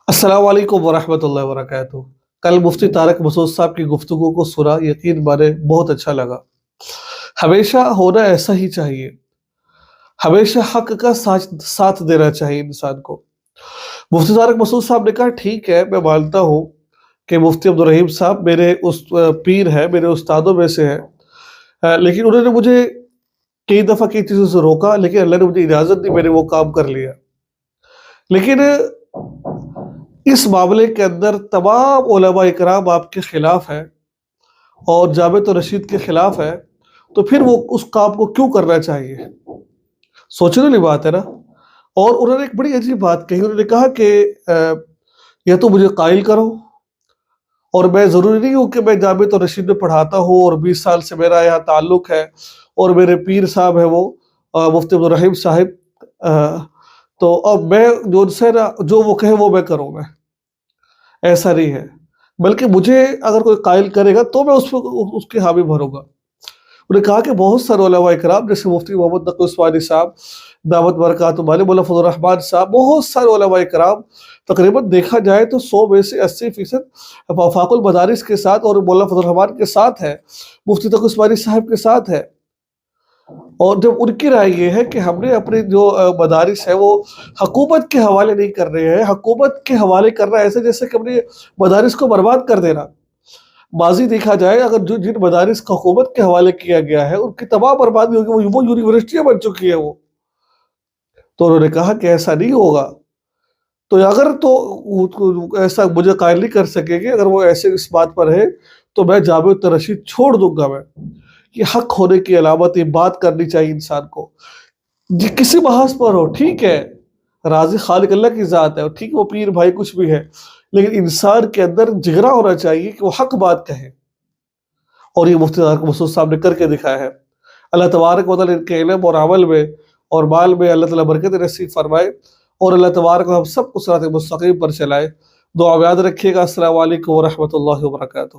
السلام علیکم ورحمۃ اللہ وبرکاتہ۔ کل مفتی طارق مسعود صاحب کی گفتگو کو سنا، یقین مانے بہت اچھا لگا۔ ہمیشہ ہونا ایسا ہی چاہیے، ہمیشہ حق کا ساتھ دینا چاہیے انسان کو۔ مفتی طارق مسعود صاحب نے کہا ٹھیک ہے، میں مانتا ہوں کہ مفتی عبدالرحیم صاحب میرے پیر ہیں، میرے استادوں میں سے ہیں، لیکن انہوں نے مجھے کئی دفعہ کئی چیزوں سے روکا، لیکن اللہ نے مجھے اجازت دی، میں نے وہ کام کر لیا۔ لیکن اس معاملے کے اندر تمام علماء اکرام آپ کے خلاف ہیں اور جامعۃ رشید کے خلاف ہے، تو پھر وہ اس کام کو کیوں کرنا چاہیے؟ سوچنے والی بات ہے نا۔ اور انہوں نے ایک بڑی عجیب بات کہی، انہوں نے کہا کہ یا تو مجھے قائل کرو، اور میں ضروری نہیں ہوں کہ میں جامعۃ رشید میں پڑھاتا ہوں اور 20 سال سے میرا یہاں تعلق ہے اور میرے پیر صاحب ہیں وہ مفتی عبدالرحیم صاحب، تو اب میں جو وہ کہے وہ میں کروں گا۔ ایسا نہیں ہے، بلکہ مجھے اگر کوئی قائل کرے گا تو میں اس کے حامی بھروں گا۔ انہوں نے کہا کہ بہت سارے علماء اکرام جیسے مفتی محمد نقی عثمانی صاحب دعوت برکاتہم علیہ، مولانا فضل الرحمان صاحب، بہت سارے علماء اکرام، تقریباً دیکھا جائے تو 100 میں سے 80% وفاق المدارس کے ساتھ اور مولانا فضل الرحمان کے ساتھ ہے، مفتی تقی عثمانی صاحب کے ساتھ ہے۔ اور جب ان کی رائے یہ ہے کہ ہم نے اپنے جو مدارس ہے وہ حکومت کے حوالے نہیں کر رہے ہیں، حکومت کے حوالے کرنا ایسے جیسے کہ ہم نے مدارس کو برباد کر دینا۔ ماضی دیکھا جائے اگر جن مدارس کو حکومت کے حوالے کیا گیا ہے ان کی تمام بربادی ہوگی، وہ یونیورسٹیاں بن چکی ہیں وہ۔ تو انہوں نے کہا کہ ایسا نہیں ہوگا، تو اگر تو ایسا مجھے قائل نہیں کر سکے گی، اگر وہ ایسے اس بات پر ہے تو میں جامعۃ رشید چھوڑ دوں گا۔ میں یہ حق ہونے کی علامت، یہ بات کرنی چاہیے انسان کو، کسی محاذ پر ہو، ٹھیک ہے، رازق خالق اللہ کی ذات ہے، اور ٹھیک وہ پیر بھائی کچھ بھی ہے، لیکن انسان کے اندر جگرا ہونا چاہیے کہ وہ حق بات کہے، اور یہ مفتی طارق مسعود صاحب نے کر کے دکھایا ہے۔ اللہ تبارک و تعالیٰ ان کے علم اور عمل میں اور مال میں اللہ تعالیٰ برکت نصیب فرمائے، اور اللہ تبارک ہم سب کو صراط مستقیم پر چلائے۔ دعا میں یاد رکھیے گا۔ السلام علیکم ورحمۃ اللہ وبرکاتہ۔